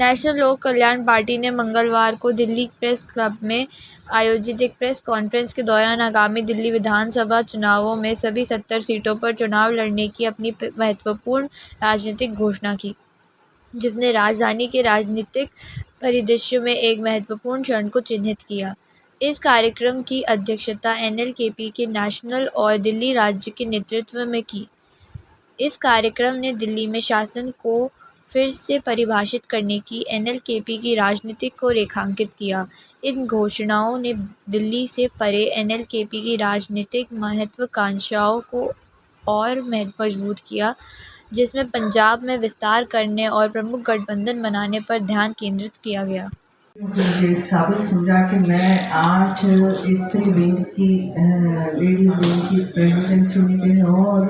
National लोक कल्याण party ने मंगलवार को दिल्ली प्रेस क्लब में आयोजित एक प्रेस कॉन्फ्रेंस के दौरान आगामी दिल्ली विधानसभा चुनावों में सभी 70 सीटों पर चुनाव लड़ने की अपनी महत्वपूर्ण राजनीतिक घोषणा की, जिसने राजधानी के राजनीतिक परिदृश्य में एक महत्वपूर्ण क्षण को चिन्हित किया। इस कार्यक्रम की अध्यक्षता एनएलकेपी के नेशनल और दिल्ली राज्य के नेतृत्व में की। इस कार्यक्रम ने दिल्ली में शासन को फिर से परिभाषित करने की एनएलकेपी की राजनीति को रेखांकित किया। इन घोषणाओं ने दिल्ली से परे एनएलकेपी की राजनीतिक महत्वाकांक्षाओं को और मजबूत किया, जिसमें पंजाब में विस्तार करने और प्रमुख गठबंधन बनाने पर ध्यान केंद्रित किया गया। मुझे इस काबिल समझा कि मैं आज स्त्री विंग की लेडीज विंग की प्रेसिडेंट चुनी गई हूँ और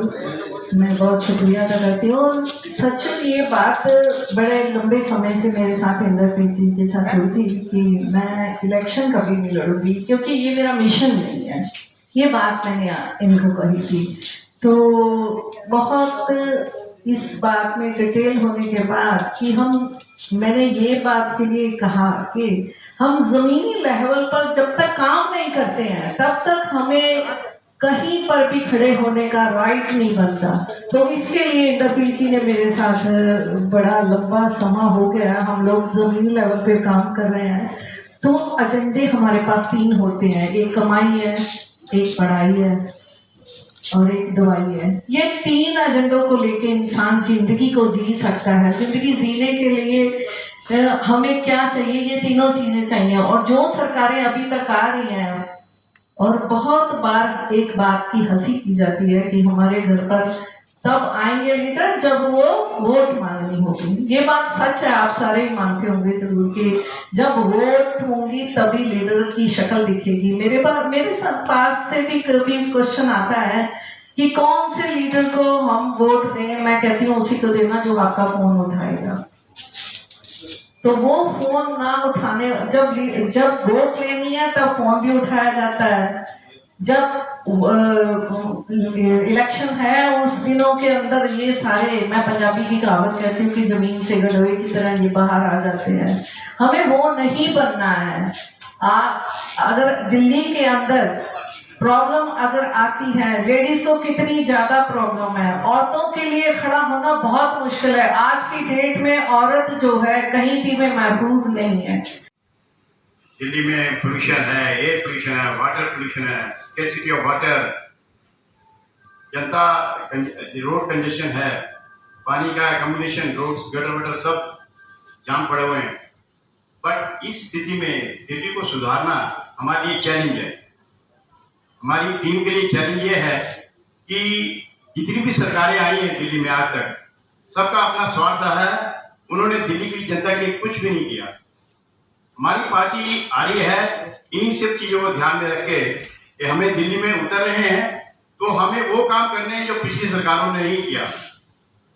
मैं बहुत शुक्रिया अदा करती हूँ। और सच में ये बात बड़े लंबे समय से मेरे साथ इंद्रप्रीत जी के साथ हुई थी कि मैं इलेक्शन कभी नहीं लड़ूंगी, क्योंकि ये मेरा मिशन नहीं है। ये बात मैंने इनको कही थी। तो बहुत इस बात में डिटेल होने के बाद कि मैंने ये बात के लिए कहा कि हम जमीनी लेवल पर जब तक काम नहीं करते हैं तब तक हमें कहीं पर भी खड़े होने का राइट नहीं बनता। तो इसके लिए इंद्रप्रीत जी ने मेरे साथ बड़ा लंबा समय हो गया, हम लोग जमीनी लेवल पे काम कर रहे हैं। तो एजेंडे हमारे पास 3 होते हैं, एक कमाई है, एक पढ़ाई है और एक दवाई है। ये 3 एजेंडों को लेके इंसान जिंदगी को जी सकता है। जिंदगी जीने के लिए हमें क्या चाहिए? ये तीनों चीजें चाहिए। और जो सरकारें अभी तक आ रही हैं, और बहुत बार एक बात की हंसी की जाती है कि हमारे घर पर तब आएंगे लीडर जब वो वोट मांगनी होगी। ये बात सच है, आप सारे ही मानते होंगे जरूर कि जब वोट होंगी तभी लीडर की शक्ल दिखेगी। मेरे पास से भी कभी क्वेश्चन आता है कि कौन से लीडर को हम वोट दें। मैं कहती हूँ उसी को देना जो आपका फोन उठाएगा। तो वो फोन ना उठाने, जब वोट लेनी है तब फोन भी उठाया जाता है। जब इलेक्शन है उस दिनों के अंदर ये सारे, मैं पंजाबी की कहावत कहती हूँ कि जमीन से गडोए की तरह ये बाहर आ जाते हैं। हमें वो नहीं बनना है। अगर दिल्ली के अंदर प्रॉब्लम अगर आती है, लेडीज को कितनी ज्यादा प्रॉब्लम है, औरतों के लिए खड़ा होना बहुत मुश्किल है। आज की डेट में औरत जो है कहीं भी में महफूज नहीं है। दिल्ली में पोल्यूशन है, एयर पोल्यूशन है, वाटर पोल्यूशन है, scarcity of water, Janata road congestion है, पानी का कम्युनिकेशन, रोड्स, गटर वटर सब जाम पड़े हुए हैं। बट इस स्थिति में दिल्ली को सुधारना हमारे लिए चैलेंज है। हमारी टीम के लिए चैलेंज ये है कि जितनी भी सरकारें आई हैं दिल्ली में आज तक, सबका अपना स्वार्थ रहा है। उन्होंने दिल्ली की जनता के लिए कुछ भी नहीं किया। हमारी पार्टी आ रही है इन्हीं सब चीजों को ध्यान में रख के कि हमें दिल्ली में उतर रहे हैं तो हमें वो काम करने हैं जो पिछली सरकारों ने नहीं किया।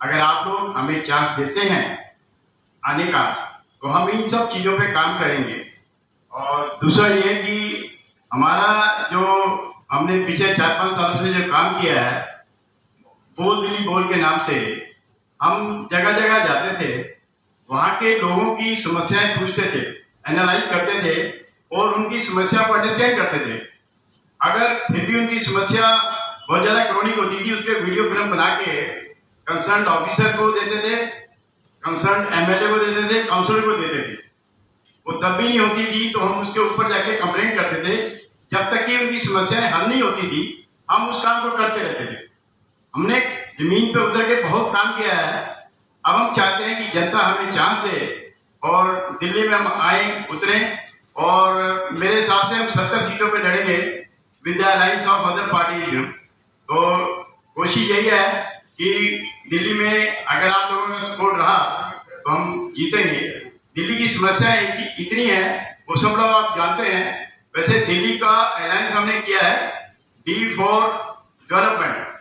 अगर आप लोग हमें चांस देते हैं आने का तो हम इन सब चीजों पे काम करेंगे। और दूसरा ये कि हमारा जो हमने पिछले 4-5 सालों से जो काम किया है, बोल दिल्ली बोल के नाम से हम जगह जगह जाते थे, वहाँ के लोगों की समस्याएं पूछते थे, एनालाइज करते थे और उनकी समस्या को अंडरस्टैंड करते थे। अगर फिर भी उनकी समस्या बहुत ज्यादा क्रोनिक होती थी, उस पर वीडियो फिल्म बना के कंसर्न ऑफिसर को देते थे, कंसर्न एमएलए को देते थे, काउंसिलर को देते थे। वो तब भी नहीं होती थी तो हम उसके ऊपर जाके कंप्लेंट करते थे। जब तक कि उनकी समस्याएं हल नहीं होती थी हम उस काम को करते रहते थे। हमने जमीन पे उतर के बहुत काम किया है। अब हम चाहते हैं कि जनता हमें चांस दे और दिल्ली में हम आए, उतरें और मेरे हिसाब से हम 70 सीटों पे लड़ेंगे with the alliance of other parties. तो कोशिश यही है कि दिल्ली में अगर आप लोगों का सपोर्ट रहा तो हम जीतेंगे। दिल्ली की समस्याएं इतनी है, वो सब लोग आप जानते हैं। वैसे दिल्ली का अलायंस हमने किया है D for development.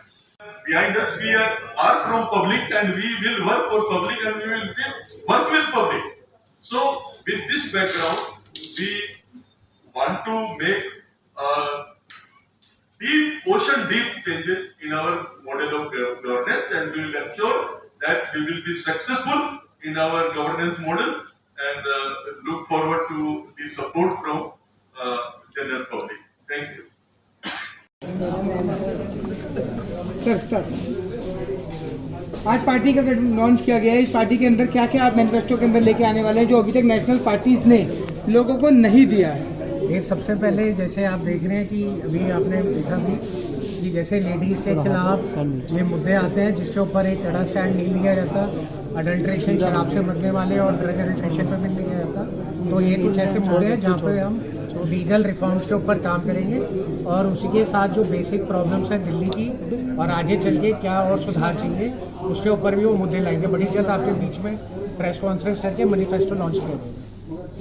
Behind us, we are from public and we will work for public and we will work with public. So, with this background, we want to make deep changes in our model of governance, and we will ensure that we will be successful in our governance model and look forward to the support from general public. Thank you. आज party का launch किया गया है। इस party के अंदर क्या क्या आप मैनिफेस्टो के अंदर लेके आने वाले हैं जो अभी तक नेशनल पार्टीज ने लोगों को नहीं दिया है? ये सबसे पहले जैसे आप देख रहे हैं कि अभी आपने देखा भी कि जैसे लेडीज़ के खिलाफ ये मुद्दे आते हैं जिसके ऊपर एक कड़ा स्टैंड नहीं लिया जाता, अडल्ट्रेशन शराब से मरने वाले और ड्रग एडिक्शन पर भी नहीं लिया जाता। तो ये कुछ ऐसे मुद्दे हैं जहाँ पे हम लीगल रिफॉर्म्स के ऊपर काम करेंगे और उसी के साथ जो बेसिक प्रॉब्लम्स हैं दिल्ली की और आगे चल के क्या और सुधार चाहिए उसके ऊपर भी वो मुद्दे लाएंगे। बड़ी जल्द आपके बीच में प्रेस कॉन्फ्रेंस करके मैनिफेस्टो लॉन्च करेंगे।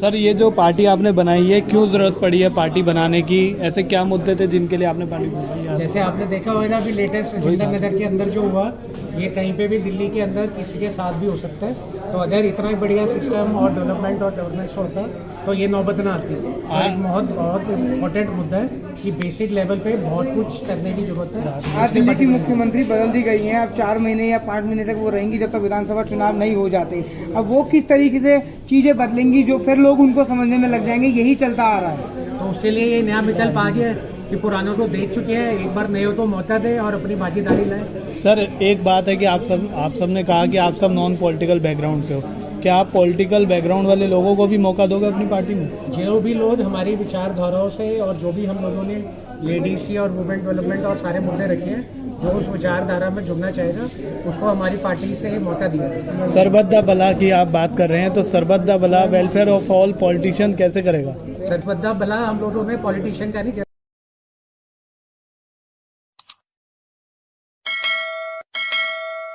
सर, ये जो पार्टी आपने बनाई है, क्यों ज़रूरत पड़ी है पार्टी बनाने की? ऐसे क्या मुद्दे थे जिनके लिए आपने पार्टी बनाई? जैसे आपने देखा होगा अभी लेटेस्ट रजिंदर नगर के अंदर जो हुआ, ये कहीं पे भी दिल्ली के अंदर किसी के साथ भी हो सकता है। तो अगर इतना ही बढ़िया सिस्टम और डेवलपमेंट और गवर्नेंस होता तो ये नौबत ना आती। एक बहुत इम्पोर्टेंट मुद्दा है कि बेसिक लेवल पे बहुत कुछ करने की जरूरत है। आज दिल्ली की मुख्यमंत्री बदल दी गई हैं, अब 4 महीने या 5 महीने तक वो रहेंगी जब तक विधानसभा चुनाव नहीं हो जाते। अब वो किस तरीके से चीजें बदलेंगी जो फिर लोग उनको समझने में लग जाएंगे, यही चलता आ रहा है। तो उसके लिए ये नया विकल्प आ गया है कि पुरानों को देख चुके हैं, एक बार नए हो तो मौका दे और अपनी भागीदारी लाए। सर, एक बात है कि आप सब ने कहा कि आप सब नॉन पॉलिटिकल बैकग्राउंड से हो, क्या आप पॉलिटिकल बैकग्राउंड वाले लोगों को भी मौका दोगे अपनी पार्टी में? जो भी लोग हमारी विचारधाराओं से और जो भी हम लोगों ने लेडीज़ की और वुमेन डेवलपमेंट और सारे मुद्दे रखे हैं, जो उस विचारधारा में जुड़ना चाहेगा उसको हमारी पार्टी से मौका दिया जाएगा। सरबत दा भला की आप बात कर रहे हैं, तो सरबत दा भला वेलफेयर ऑफ ऑल पॉलिटिशियन कैसे करेगा? सरबत दा भला हम लोगों ने पॉलिटिशियन का नहीं